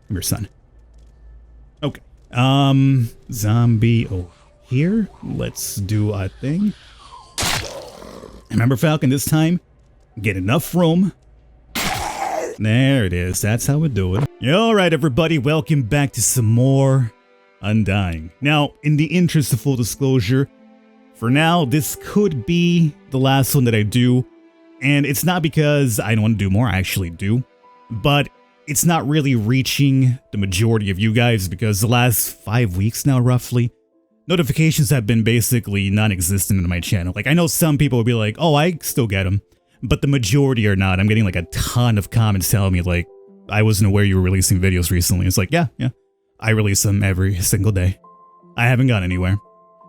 Come here, son. Okay. Zombie. Oh, here. Let's do a thing. Remember, Falcon, this time, get enough room. There it is. That's how we do it. Yeah, all right, everybody. Welcome back to some more Undying. Now, in the interest of full disclosure, for now, this could be the last one that I do. And it's not because I don't want to do more. I actually do. But it's not really reaching the majority of you guys because the last 5 weeks now, roughly, notifications have been basically non-existent on my channel. Like, I know some people will be like, oh, I still get them. But the majority are not. I'm getting like a ton of comments telling me like, I wasn't aware you were releasing videos recently. It's like, yeah. I release them every single day. I haven't gone anywhere.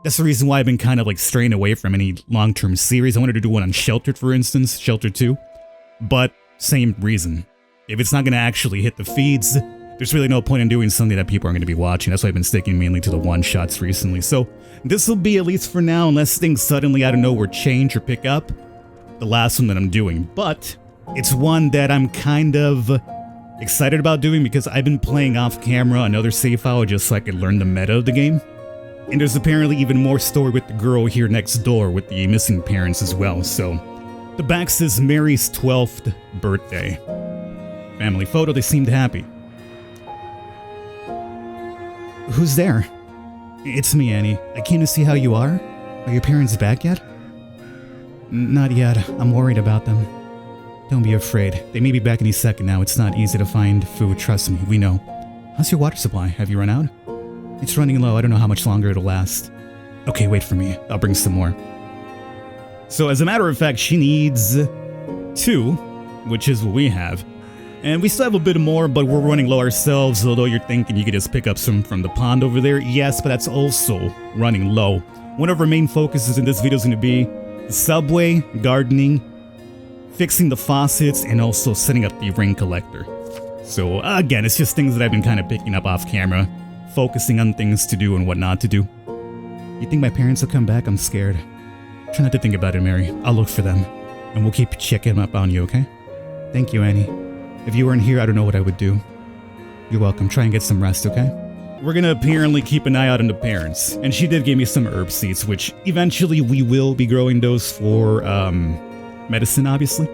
That's the reason why I've been kind of like straying away from any long-term series. I wanted to do one on Sheltered, for instance, Sheltered 2. But same reason. If it's not going to actually hit the feeds, there's really no point in doing something that people aren't going to be watching. That's why I've been sticking mainly to the one-shots recently. So this will be, at least for now, unless things suddenly out of nowhere change or pick up, the last one that I'm doing. But it's one that I'm kind of excited about doing because I've been playing off camera another save file just so I could learn the meta of the game. And there's apparently even more story with the girl here next door with the missing parents as well. So the back says Mary's 12th birthday. Family photo, they seemed happy. Who's there? It's me, Annie. I came to see how you are. Are your parents back yet? Not yet. I'm worried about them. Don't be afraid. They may be back any second now. It's not easy to find food, trust me, we know. How's your water supply? Have you run out? It's running low. I don't know how much longer it'll last. Okay, wait for me. I'll bring some more. So as a matter of fact, she needs 2, which is what we have. And we still have a bit more, but we're running low ourselves, although you're thinking you could just pick up some from the pond over there. Yes, but that's also running low. One of our main focuses in this video is going to be the subway, gardening, fixing the faucets, and also setting up the ring collector. So again, it's just things that I've been kind of picking up off camera, focusing on things to do and what not to do. You think my parents will come back? I'm scared. Try not to think about it, Mary. I'll look for them, and we'll keep checking up on you, okay? Thank you, Annie. If you weren't here, I don't know what I would do. You're welcome. Try and get some rest, okay? We're gonna apparently keep an eye out on the parents, and she did give me some herb seeds, which eventually we will be growing those for, medicine, obviously.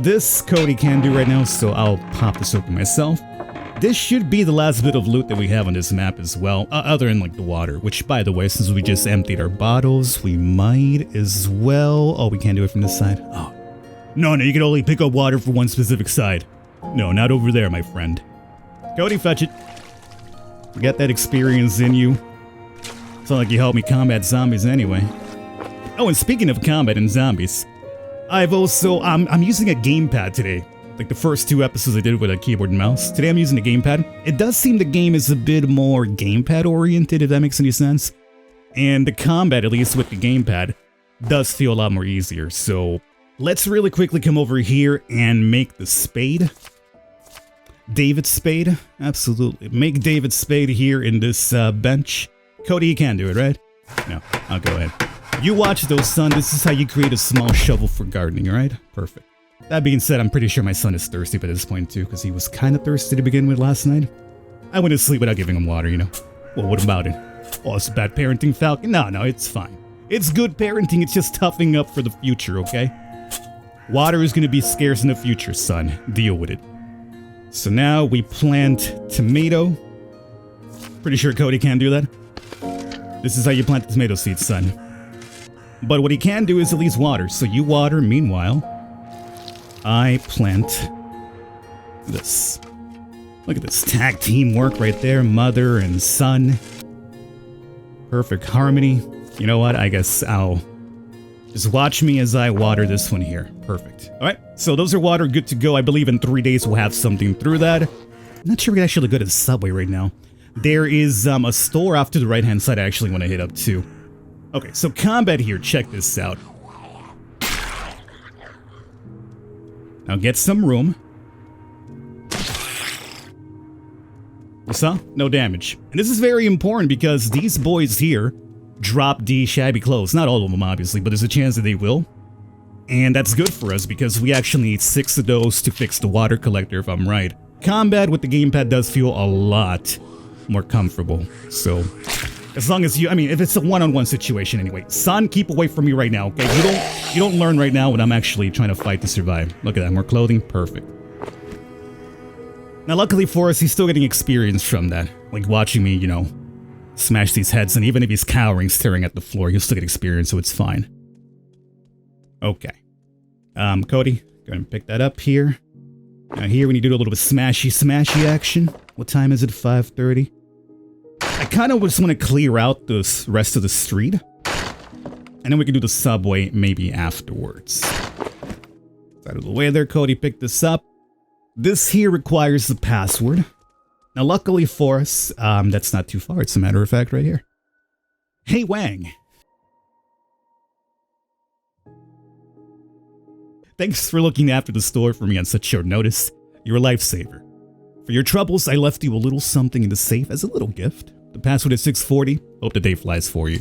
This Cody can do right now, so I'll pop this open myself. This should be the last bit of loot that we have on this map as well, other than like the water, which by the way, since we just emptied our bottles, we might as well... Oh, we can't do it from this side? Oh. No, you can only pick up water for one specific side. No, not over there, my friend. Cody, fetch it. Get that experience in you. It's not like you helped me combat zombies anyway. Oh, and speaking of combat and zombies, I've also, I'm using a gamepad today. Like the first 2 episodes I did with a keyboard and mouse. Today I'm using a gamepad. It does seem the game is a bit more gamepad oriented, if that makes any sense. And the combat, at least with the gamepad, does feel a lot more easier. So let's really quickly come over here and make the spade. David's spade? Absolutely. Make David's spade here in this bench. Cody, you can do it, right? No, I'll go ahead. You watch though, son. This is how you create a small shovel for gardening, alright? Perfect. That being said, I'm pretty sure my son is thirsty by this point too, because he was kind of thirsty to begin with last night. I went to sleep without giving him water, you know? Well, what about it? Oh, it's bad parenting, Falcon? No, it's fine. It's good parenting, it's just toughing up for the future, okay? Water is going to be scarce in the future, son. Deal with it. So now we plant tomato. Pretty sure Cody can't do that. This is how you plant the tomato seeds, son. But what he can do is at least water. So you water, meanwhile, I plant this. Look at this tag team work right there. Mother and son. Perfect harmony. You know what? I guess I'll just watch me as I water this one here. Perfect. All right. So those are water good to go. I believe in 3 days we'll have something through that. I'm not sure we can actually go to the subway right now. There is a store off to the right-hand side I actually want to hit up too. Okay, so combat here. Check this out. Now get some room. You saw? No damage. And this is very important because these boys here drop the shabby clothes. Not all of them, obviously, but there's a chance that they will. And that's good for us because we actually need 6 of those to fix the water collector, if I'm right. combat with the gamepad does feel a lot more comfortable. So, as long as you, I mean, if it's a one-on-one situation anyway. Son, keep away from me right now, okay? You don't learn right now when I'm actually trying to fight to survive. Look at that, more clothing, perfect. Now, luckily for us, he's still getting experience from that. Like watching me, you know, smash these heads, and even if he's cowering, staring at the floor, he'll still get experience, so it's fine. Okay. Cody, go ahead and pick that up here. Now here, we need to do a little bit of smashy action. What time is it? 5:30. I kind of just want to clear out the rest of the street. And then we can do the subway maybe afterwards. Out of the way there, Cody picked this up. This here requires the password. Now, luckily for us, that's not too far. It's a matter of fact right here. Hey, Wang. Thanks for looking after the store for me on such short notice. You're a lifesaver. For your troubles, I left you a little something in the safe as a little gift. The password is 640. Hope the day flies for you.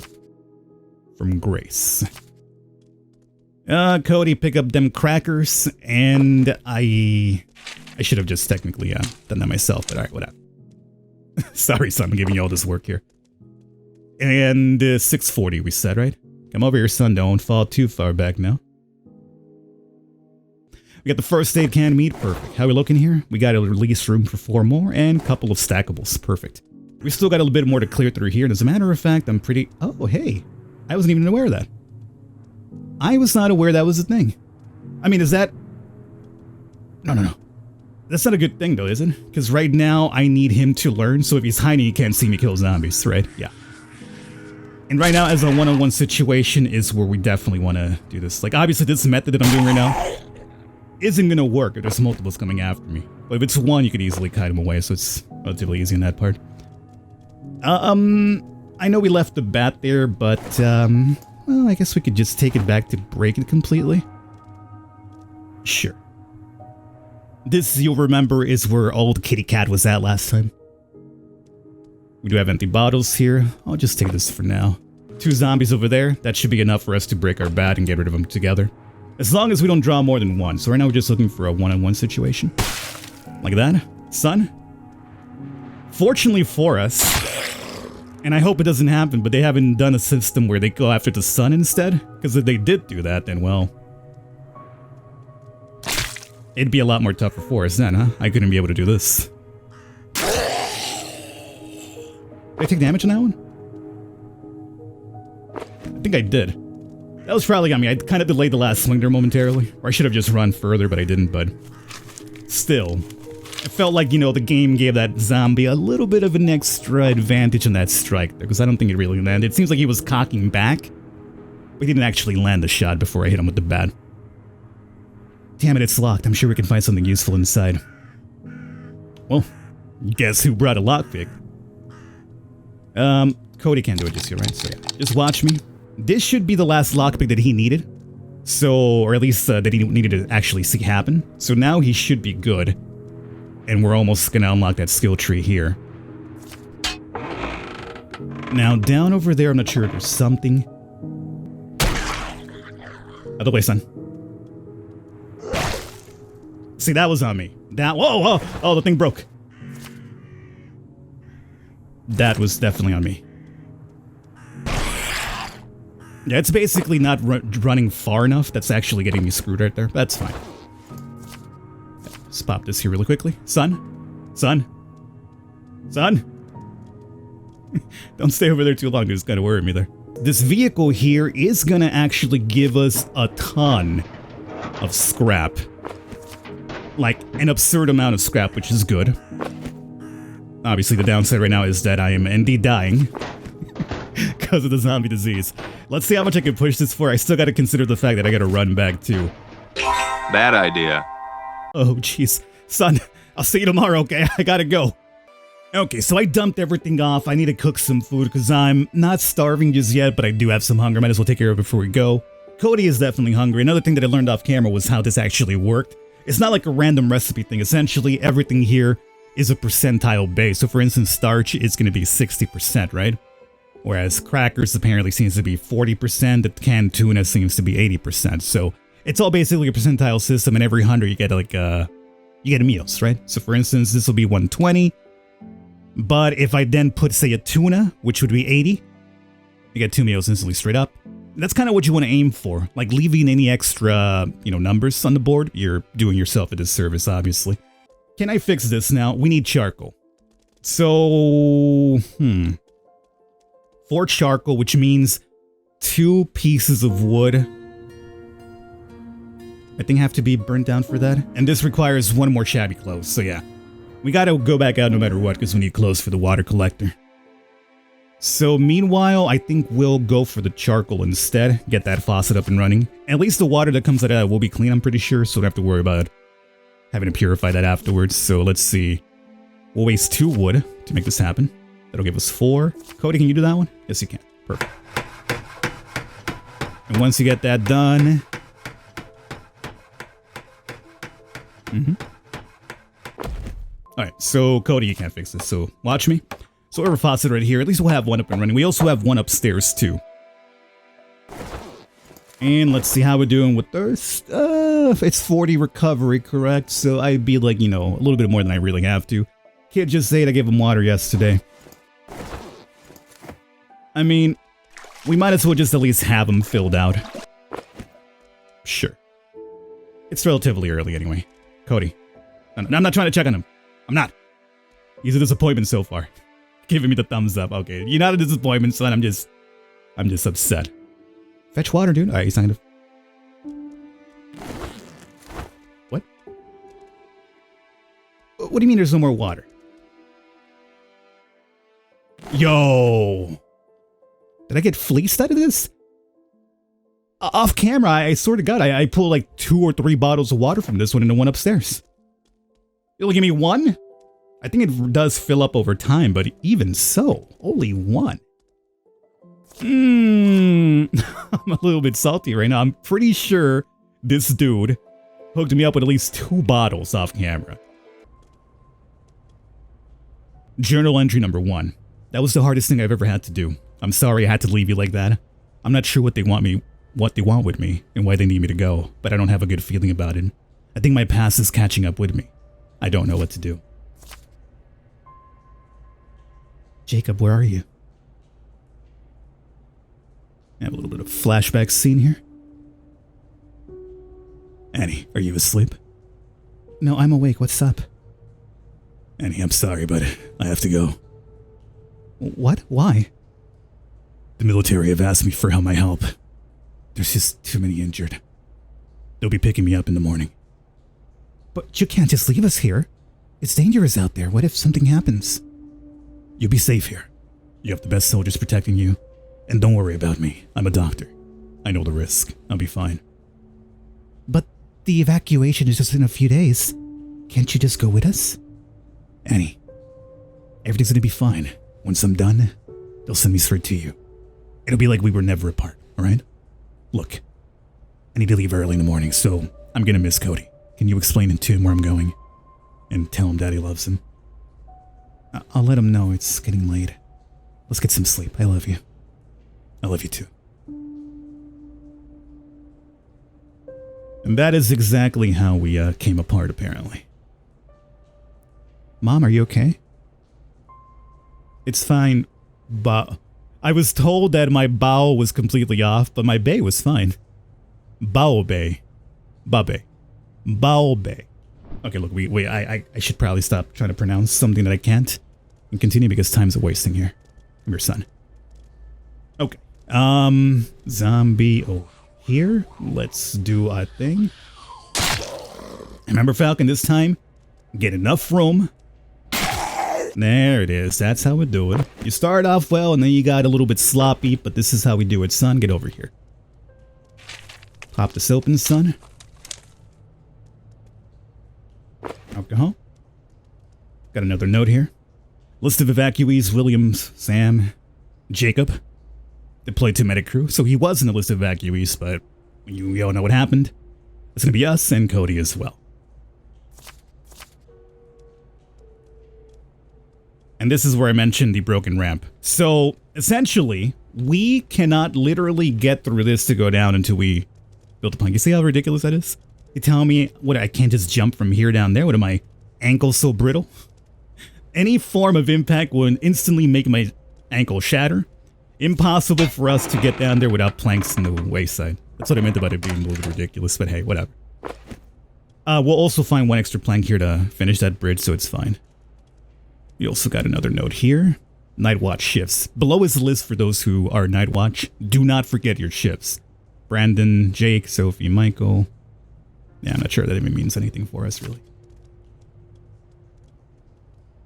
From Grace. Cody, pick up them crackers, and I should have just technically done that myself, but alright, whatever. Sorry, son, I'm giving you all this work here. And 640 we said, right? Come over here, son, don't fall too far back now. We got the first aid can meat, perfect. How we looking here? We got a release room for 4 more, and a couple of stackables, perfect. We still got a little bit more to clear through here, and as a matter of fact, I'm pretty... Oh, hey, I wasn't even aware of that. I was not aware that was a thing. I mean, is that... No. That's not a good thing, though, is it? Because right now, I need him to learn, so if he's hiding, he can't see me kill zombies, right? Yeah. And right now, as a one-on-one situation, is where we definitely want to do this. Like, obviously, this method that I'm doing right now isn't going to work if there's multiples coming after me. But if it's one, you could easily kite him away, so it's relatively easy in that part. I know we left the bat there, but, well, I guess we could just take it back to break it completely. Sure. This, you'll remember, is where old kitty cat was at last time. We do have empty bottles here. I'll just take this for now. 2 zombies over there. That should be enough for us to break our bat and get rid of them together. As long as we don't draw more than 1. So right now we're just looking for a one-on-one situation. Like that. Son? Fortunately for us, and I hope it doesn't happen, but they haven't done a system where they go after the sun instead. Because if they did do that, then well... it'd be a lot more tougher for us then, huh? I couldn't be able to do this. Did I take damage on that one? I think I did. That was probably on me. I kind of delayed the last swing there momentarily. Or I should have just run further, but I didn't, but... still. It felt like, you know, the game gave that zombie a little bit of an extra advantage on that strike there, because I don't think it really landed. It seems like he was cocking back, but he didn't actually land the shot before I hit him with the bat. Damn it, it's locked. I'm sure we can find something useful inside. Well, guess who brought a lockpick? Cody can't do it just yet, right? So yeah, just watch me. This should be the last lockpick that he needed. So, or at least that he needed to actually see happen. So now he should be good. And we're almost gonna unlock that skill tree here. Now, down over there, I'm not sure if there's something. Other way, son. See, that was on me. That, whoa, oh, the thing broke. That was definitely on me. Yeah, it's basically not running far enough. That's actually getting me screwed right there. That's fine. Let's pop this here really quickly. Son? Don't stay over there too long. It's gonna worry me there. This vehicle here is gonna actually give us a ton of scrap. Like, an absurd amount of scrap, which is good. Obviously, the downside right now is that I am indeed dying. Because of the zombie disease. Let's see how much I can push this for. I still gotta consider the fact that I gotta run back, too. Bad idea. Oh, jeez. Son, I'll see you tomorrow, okay? I gotta go. Okay, so I dumped everything off. I need to cook some food, because I'm not starving just yet, but I do have some hunger. Might as well take care of it before we go. Cody is definitely hungry. Another thing that I learned off camera was how this actually worked. It's not like a random recipe thing. Essentially, everything here is a percentile base. So for instance, starch is going to be 60%, right? Whereas crackers apparently seems to be 40%. The canned tuna seems to be 80%. So it's all basically a percentile system, and every 100 you get like you get meals, right? So for instance, this will be 120. But if I then put, say, a tuna, which would be 80, you get 2 meals instantly straight up. That's kind of what you want to aim for. Like leaving any extra, numbers on the board, you're doing yourself a disservice, obviously. Can I fix this now? We need charcoal. So, 4 charcoal, which means 2 pieces of wood. I think have to be burnt down for that. And this requires 1 more shabby clothes, so yeah. We gotta go back out no matter what, because we need clothes for the water collector. So meanwhile, I think we'll go for the charcoal instead. Get that faucet up and running. At least the water that comes out of that will be clean, I'm pretty sure, so we don't have to worry about having to purify that afterwards. So let's see. We'll waste 2 wood to make this happen. That'll give us 4. Cody, can you do that one? Yes, you can. Perfect. And once you get that done... Alright, so Cody, you can't fix this, so watch me. So we have a faucet right here. At least we'll have 1 up and running. We also have 1 upstairs, too. And let's see how we're doing with thirst. It's 40 recovery, correct? So I'd be like, a little bit more than I really have to. Can't just say it, I gave him water yesterday. I mean, we might as well just at least have him filled out. Sure. It's relatively early anyway. Cody. I'm not trying to check on him. I'm not. He's a disappointment so far. Giving me the thumbs up. Okay, you're not a disappointment, son. I'm just upset. Fetch water, dude. Alright, he's not gonna... What? What do you mean there's no more water? Yo! Did I get fleeced out of this? Off camera, I swear to God, I pulled like 2 or 3 bottles of water from this one and the one upstairs. You'll give me 1? I think it does fill up over time, but even so, only 1. I'm a little bit salty right now. I'm pretty sure this dude hooked me up with at least 2 bottles off camera. Journal entry number 1. That was the hardest thing I've ever had to do. I'm sorry I had to leave you like that. I'm not sure what they want with me, and why they need me to go, but I don't have a good feeling about it. I think my past is catching up with me. I don't know what to do. Jacob, where are you? I have a little bit of flashback scene here. Annie, are you asleep? No, I'm awake. What's up? Annie, I'm sorry, but I have to go. What? Why? The military have asked me for my help. There's just too many injured. They'll be picking me up in the morning. But you can't just leave us here. It's dangerous out there. What if something happens? You'll be safe here. You have the best soldiers protecting you. And don't worry about me. I'm a doctor. I know the risk. I'll be fine. But the evacuation is just in a few days. Can't you just go with us? Annie, everything's gonna be fine. Once I'm done, they'll send me straight to you. It'll be like we were never apart, alright? Look, I need to leave early in the morning, so I'm gonna miss Cody. Can you explain to him where I'm going? And tell him Daddy loves him. I'll let him know it's getting late. Let's get some sleep. I love you. I love you too. And that is exactly how we came apart, apparently. Mom, are you okay? It's fine, but I was told that my bow was completely off, but my bay was fine. Bow bay. Babe. Bow bay. Okay, look, wait, I should probably stop trying to pronounce something that I can't and continue because time's a wasting here. I'm your son. Okay. Zombie here. Let's do a thing. Remember, Falcon, this time, get enough room. There it is. That's how we do it. You start off well, and then you got a little bit sloppy, but this is how we do it. Son, get over here. Pop this open, son. Alcohol. Got another note here. List of evacuees: Williams, Sam, Jacob. Deployed to medic crew, so he was in the list of evacuees, but you all know what happened. It's gonna be us and Cody as well. And this is where I mentioned the broken ramp. So, essentially, we cannot literally get through this to go down until we build the plank. You see how ridiculous that is? You tell me, what, I can't just jump from here down there? What, are my ankles so brittle? Any form of impact will instantly make my ankle shatter. Impossible for us to get down there without planks in the wayside. That's what I meant about it being a little bit ridiculous, but hey, whatever. We'll also find one extra plank here to finish that bridge, so it's fine. We also got another note here. Night watch shifts. Below is the list for those who are night watch. Do not forget your shifts. Brandon, Jake, Sophie, Michael. Yeah, I'm not sure that even means anything for us, really.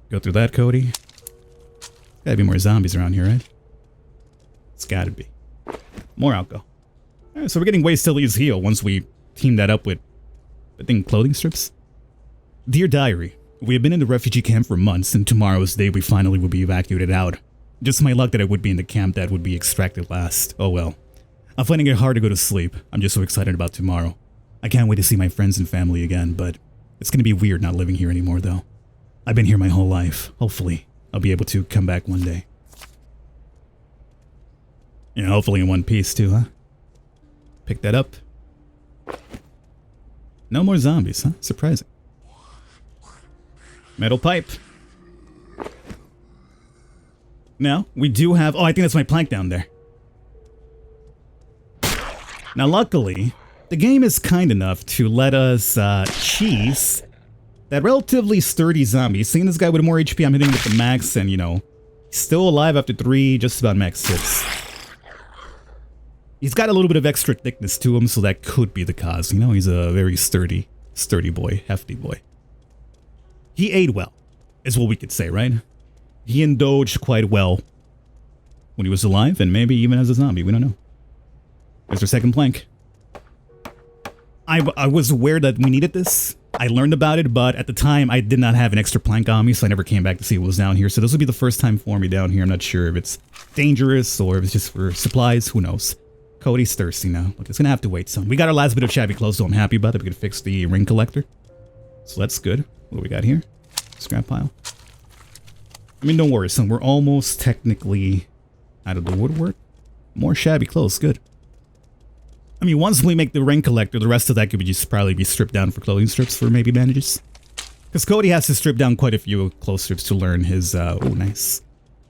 Go through that, Cody. Gotta be more zombies around here, right? It's gotta be. More alcohol. Alright, so we're getting ways to Lee's heal once we team that up with, I think, clothing strips. Dear Diary, we have been in the refugee camp for months, and tomorrow's day we finally will be evacuated out. Just my luck that I would be in the camp that would be extracted last. Oh well. I'm finding it hard to go to sleep. I'm just so excited about tomorrow. I can't wait to see my friends and family again, but it's gonna be weird not living here anymore though. I've been here my whole life. Hopefully, I'll be able to come back one day. Yeah, hopefully in one piece too, huh? Pick that up. No more zombies, huh? Surprising. Metal pipe. Now, we do have... Oh, I think that's my plank down there. Now, luckily, the game is kind enough to let us cheese that relatively sturdy zombie. Seeing this guy with more HP, I'm hitting with the max, and, you know, he's still alive after 3, just about max hits. He's got a little bit of extra thickness to him, so that could be the cause. You know, he's a very sturdy boy, hefty boy. He ate well, is what we could say, right? He indulged quite well when he was alive, and maybe even as a zombie, we don't know. There's our second plank. I was aware that we needed this. I learned about it, but at the time, I did not have an extra plank on me, so I never came back to see what was down here. So this will be the first time for me down here. I'm not sure if it's dangerous or if it's just for supplies. Who knows? Cody's thirsty now. Look, it's gonna have to wait some. We got our last bit of shabby clothes, so I'm happy about it. We could fix the ring collector. So that's good. What do we got here? Scrap pile. I mean, don't worry, son. We're almost technically out of the woodwork. More shabby clothes. Good. I mean, once we make the ring collector, the rest of that could be just probably be stripped down for clothing strips for maybe bandages. Because Cody has to strip down quite a few clothes strips to learn his, oh, nice.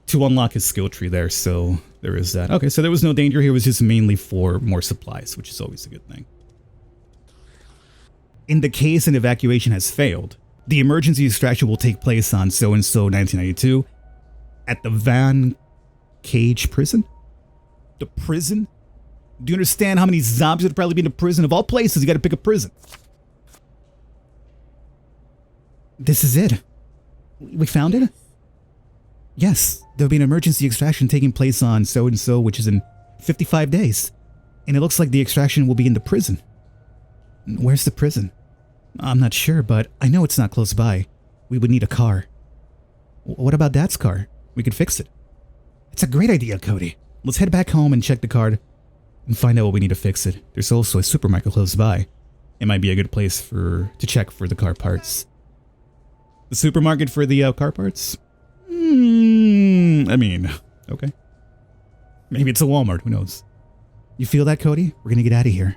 To unlock his skill tree there, so there is that. Okay, so there was no danger here. It was just mainly for more supplies, which is always a good thing. In the case an evacuation has failed, the emergency extraction will take place on so-and-so 1992 at the Van Cage prison? The prison? Do you understand how many zombies would probably be in the prison? Of all places, you gotta pick a prison. This is it. We found it? Yes, there'll be an emergency extraction taking place on so-and-so, which is in 55 days. And it looks like the extraction will be in the prison. Where's the prison? I'm not sure, but I know it's not close by. We would need a car. What about Dad's car? We could fix it. It's a great idea, Cody. Let's head back home and check the card and find out what we need to fix it. There's also a supermarket close by. It might be a good place to check for the car parts. The supermarket for the car parts? I mean, okay. Maybe it's a Walmart, who knows? You feel that, Cody? We're gonna get out of here.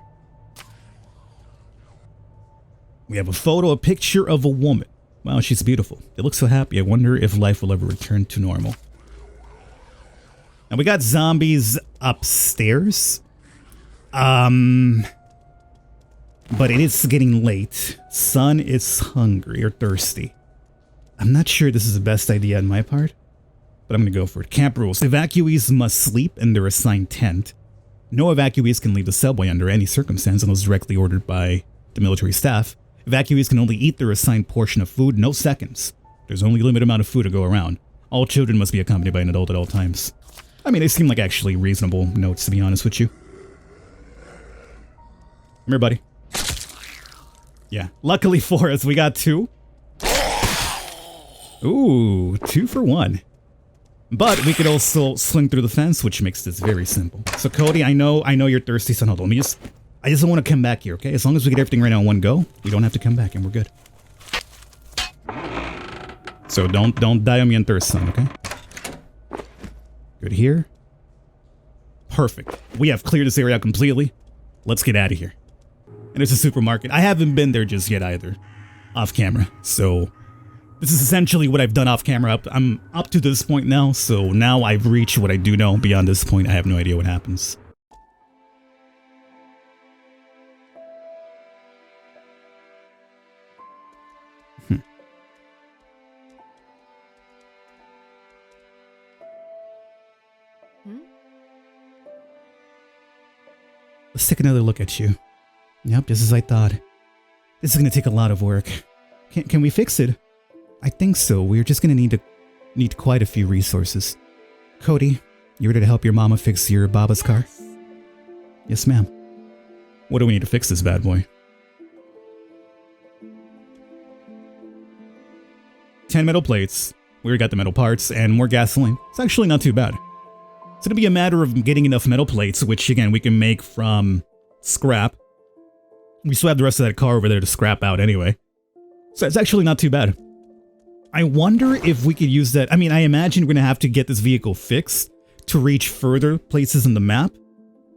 We have a picture of a woman. Wow, she's beautiful. It looks so happy. I wonder if life will ever return to normal. And we got zombies upstairs. But it is getting late. Son is hungry or thirsty. I'm not sure this is the best idea on my part, but I'm gonna go for it. Camp rules. Evacuees must sleep in their assigned tent. No evacuees can leave the subway under any circumstance unless directly ordered by the military staff. Evacuees can only eat their assigned portion of food, no seconds. There's only a limited amount of food to go around. All children must be accompanied by an adult at all times. I mean, they seem like actually reasonable notes, to be honest with you. Come here, buddy. Yeah, luckily for us, we got 2. Ooh, 2 for 1. But we could also swing through the fence, which makes this very simple. So Cody, I know you're thirsty, son. Hold on, I just don't want to come back here, okay? As long as we get everything right on one go, we don't have to come back and we're good. So don't die on me in thirst, son, okay? Good here. Perfect. We have cleared this area out completely. Let's get out of here. And there's a supermarket. I haven't been there just yet either, off camera. So this is essentially what I've done off camera. I'm up to this point now, so now I've reached what I do know. Beyond this point, I have no idea what happens. Let's take another look at you. Yep, just as I thought. This is gonna take a lot of work. Can we fix it? I think so. We're just gonna need quite a few resources. Cody, you ready to help your mama fix your Baba's car? Yes, ma'am. What do we need to fix this bad boy? 10 metal plates. We already got the metal parts and more gasoline. It's actually not too bad. It's gonna be a matter of getting enough metal plates, which again we can make from scrap. We still have the rest of that car over there to scrap out anyway. So it's actually not too bad. I wonder if we could use that. I mean, I imagine we're gonna have to get this vehicle fixed to reach further places in the map,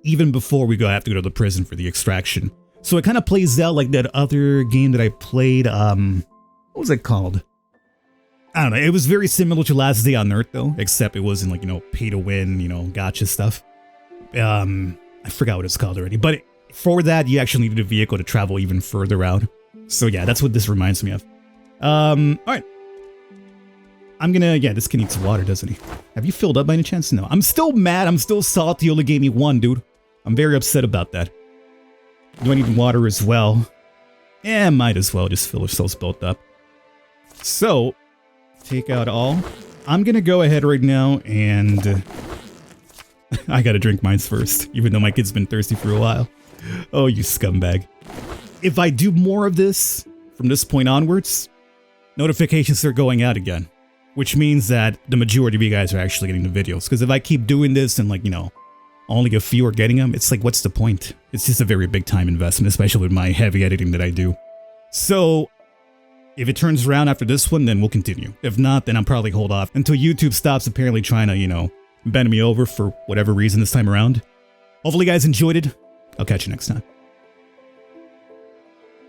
even before we have to go to the prison for the extraction. So it kind of plays out like that other game that I played, what was it called? I don't know, it was very similar to Last Day on Earth though, except it wasn't like, pay to win, gotcha stuff. I forgot what it's called already, but for that you actually needed a vehicle to travel even further out. So yeah, that's what this reminds me of. Alright. This kid needs water, doesn't he? Have you filled up by any chance? No. I'm still mad, I'm still salty you only gave me one, dude. I'm very upset about that. Do I need water as well? Yeah, might as well just fill ourselves both up. So, take out all. I'm gonna go ahead right now and... I gotta drink mine first, even though my kid's been thirsty for a while. Oh, you scumbag. If I do more of this, from this point onwards, notifications start going out again. Which means that the majority of you guys are actually getting the videos. Because if I keep doing this and only a few are getting them, it's like, what's the point? It's just a very big time investment, especially with my heavy editing that I do. So, if it turns around after this one, then we'll continue. If not, then I'll probably hold off until YouTube stops apparently trying to, bend me over for whatever reason this time around. Hopefully you guys enjoyed it. I'll catch you next time.